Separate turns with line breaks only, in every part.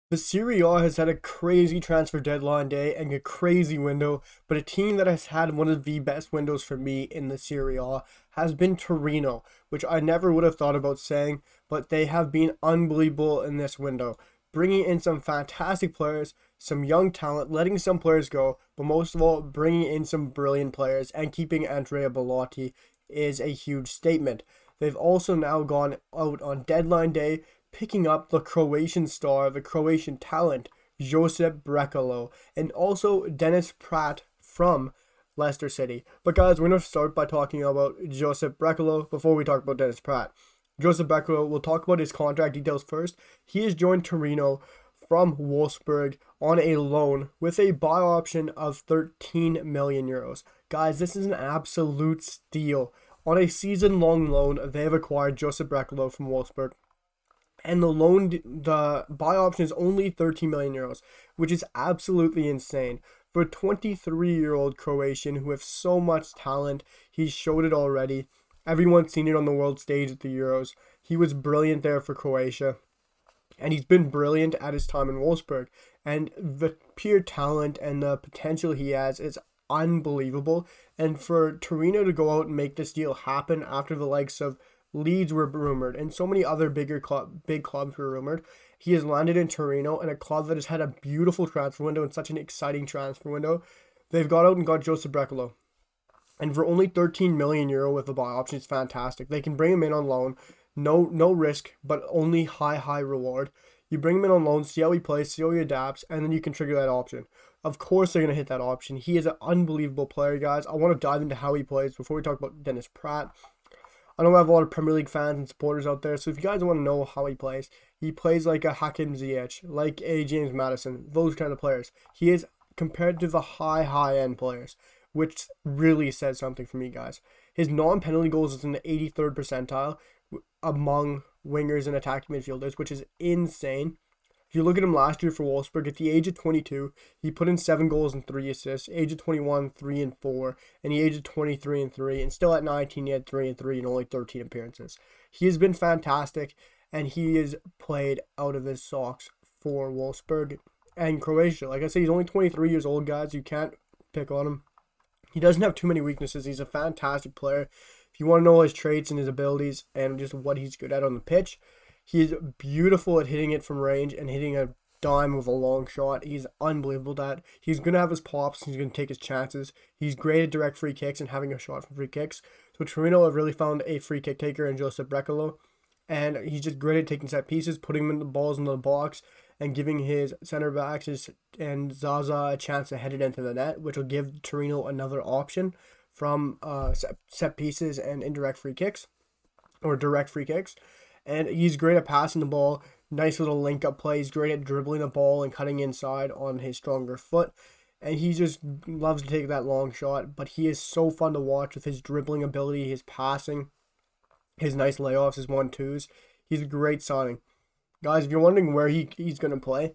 The Serie A has had a crazy transfer deadline day and a crazy window, but a team that has had one of the best windows for me in the Serie A has been Torino, which I never would have thought about saying, but they have been unbelievable in this window, bringing in some fantastic players, some young talent, letting some players go, but most of all, bringing in some brilliant players and keeping Andrea Bellotti is a huge statement. They've also now gone out on deadline day picking up the Croatian star, the Croatian talent, Josip Brekalo, and also Dennis Praet from Leicester City. But guys, we're going to start by talking about Josip Brekalo before we talk about Dennis Praet. Josip Brekalo, we'll talk about his contract details first. He has joined Torino from Wolfsburg on a loan with a buy option of 13 million euros. Guys, this is an absolute steal. On a season-long loan, they have acquired Josip Brekalo from Wolfsburg. And the buy option is only 13 million euros, which is absolutely insane. For a 23-year-old Croatian who has so much talent, he's showed it already. Everyone's seen it on the world stage at the Euros. He was brilliant there for Croatia, and he's been brilliant at his time in Wolfsburg. And the pure talent and the potential he has is unbelievable. And for Torino to go out and make this deal happen after the likes of Leeds were rumored, and so many other big clubs were rumored. He has landed in Torino, and a club that has had a beautiful transfer window and such an exciting transfer window. They've got out and got Josip Brekalo, and for only 13 million euro with the buy option, it's fantastic. They can bring him in on loan, no risk, but only high reward. You bring him in on loan, see how he plays, see how he adapts, and then you can trigger that option. Of course, they're gonna hit that option. He is an unbelievable player, guys. I want to dive into how he plays before we talk about Dennis Praet. I know we have a lot of Premier League fans and supporters out there, so if you guys want to know how he plays like a Hakim Ziyech, like a James Maddison, those kind of players. He is compared to the high-end players, which really says something for me, guys. His non-penalty goals is in the 83rd percentile among wingers and attacking midfielders, which is insane. If you look at him last year for Wolfsburg, at the age of 22, he put in 7 goals and 3 assists. Age of 21, 3 and 4. And the age of 23 and 3. And still at 19, he had 3 and 3 and only 13 appearances. He has been fantastic, and he has played out of his socks for Wolfsburg and Croatia. Like I said, he's only 23 years old, guys. You can't pick on him. He doesn't have too many weaknesses. He's a fantastic player. If you want to know his traits and his abilities and just what he's good at on the pitch, he's beautiful at hitting it from range and hitting a dime with a long shot. He's unbelievable at that. He's going to have his pops. He's going to take his chances. He's great at direct free kicks and having a shot from free kicks. So Torino have really found a free kick taker in Josip Brekalo. And he's just great at taking set pieces, putting them in the balls in the box, and giving his center backs and Zaza a chance to head it into the net, which will give Torino another option from set pieces and indirect free kicks, or direct free kicks. And he's great at passing the ball. Nice little link-up play. He's great at dribbling the ball and cutting inside on his stronger foot. And he just loves to take that long shot. But he is so fun to watch with his dribbling ability, his passing, his nice layoffs, his 1-2s. He's a great signing. Guys, if you're wondering where he's going to play,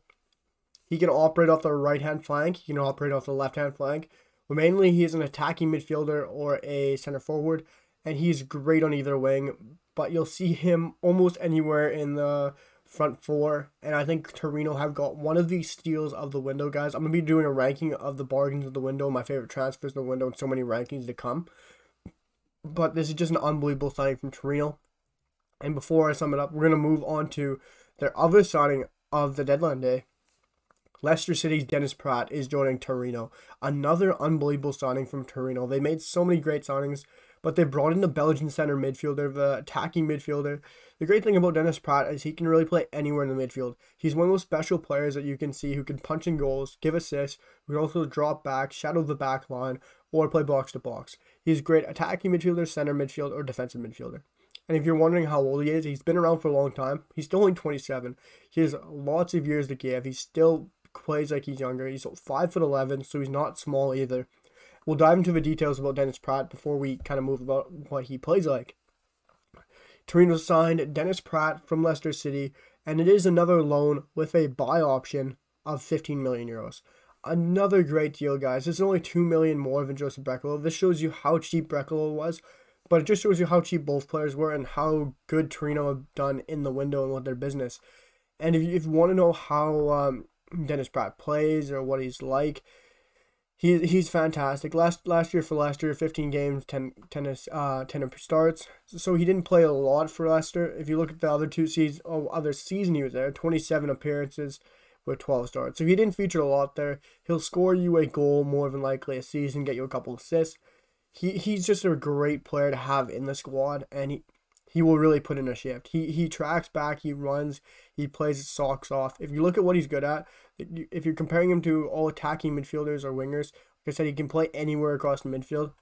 he can operate off the right-hand flank. He can operate off the left-hand flank. But mainly, he is an attacking midfielder or a center forward. And he's great on either wing. But you'll see him almost anywhere in the front four. And I think Torino have got one of these steals of the window, guys. I'm going to be doing a ranking of the bargains of the window, my favorite transfers of the window, and so many rankings to come. But this is just an unbelievable signing from Torino. And before I sum it up, we're going to move on to their other signing of the deadline day. Leicester City's Dennis Praet is joining Torino. Another unbelievable signing from Torino. They made so many great signings, but they brought in the Belgian center midfielder, the attacking midfielder. The great thing about Dennis Praet is he can really play anywhere in the midfield. He's one of those special players that you can see who can punch in goals, give assists, who can also drop back, shadow the back line, or play box to box. He's great attacking midfielder, center midfield, or defensive midfielder. And if you're wondering how old he is, he's been around for a long time. He's still only 27. He has lots of years to give. He still plays like he's younger. He's 5'11", so he's not small either. We'll dive into the details about Dennis Praet before we kind of move about what he plays like. Torino signed Dennis Praet from Leicester City, and it is another loan with a buy option of 15 million euros. Another great deal, guys. This is only 2 million more than Josip Brekalo. This shows you how cheap Brekalo was, but it just shows you how cheap both players were and how good Torino have done in the window and with their business. And if you want to know how Dennis Praet plays or what he's like, he's fantastic. Last year, 15 games, 10 starts. So he didn't play a lot for Leicester. If you look at the other season he was there, 27 appearances with 12 starts. So he didn't feature a lot there. He'll score you a goal more than likely a season, get you a couple assists. He's just a great player to have in the squad, and he will really put in a shift. He tracks back, he runs, he plays his socks off. If you look at what he's good at, if you're comparing him to all attacking midfielders or wingers, like I said, he can play anywhere across the midfield.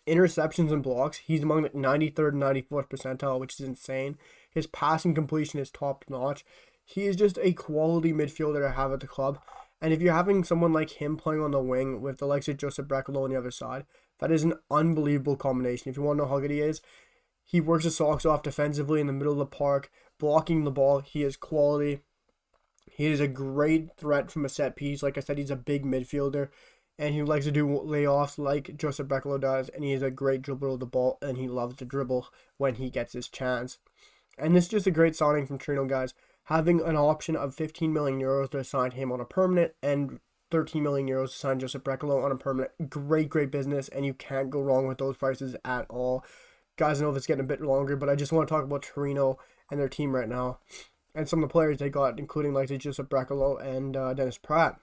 Interceptions and blocks, he's among the 93rd and 94th percentile, which is insane. His passing completion is top notch. He is just a quality midfielder to have at the club. And if you're having someone like him playing on the wing with the likes of Josip Brekalo on the other side, that is an unbelievable combination. If you want to know how good he is, he works his socks off defensively in the middle of the park, blocking the ball. He is quality. He is a great threat from a set piece. Like I said, he's a big midfielder, and he likes to do layoffs like Josip Brekalo does, and he is a great dribbler of the ball, and he loves to dribble when he gets his chance. And this is just a great signing from Torino, guys. Having an option of 15 million euros to sign him on a permanent and 13 million euros to sign Josip Brekalo on a permanent. Great business, and you can't go wrong with those prices at all. Guys, I know it's getting a bit longer, but I just want to talk about Torino and their team right now, and some of the players they got, including like Josip Brekalo and Dennis Praet.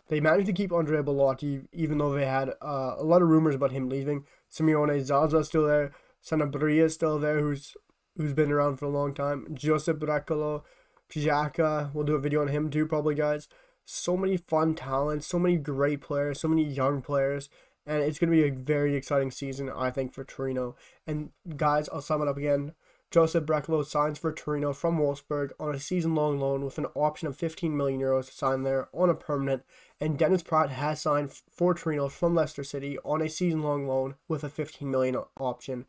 They managed to keep Andrea Bellotti, even though they had a lot of rumors about him leaving. Simeone Zaza still there, Sanabria still there, who's been around for a long time. Josip Brekalo, Pjaka, we'll do a video on him too, probably, guys. So many fun talents, so many great players, so many young players. And it's going to be a very exciting season, I think, for Torino. And guys, I'll sum it up again. Josip Brekalo signs for Torino from Wolfsburg on a season-long loan with an option of 15 million euros to sign there on a permanent. And Dennis Praet has signed for Torino from Leicester City on a season-long loan with a 15 million option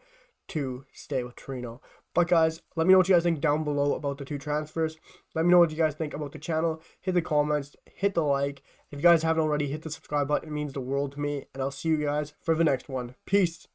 to stay with Torino. But guys, let me know what you guys think down below about the two transfers. Let me know what you guys think about the channel. Hit the comments, hit the like. If you guys haven't already, hit the subscribe button. It means the world to me. And I'll see you guys for the next one. Peace.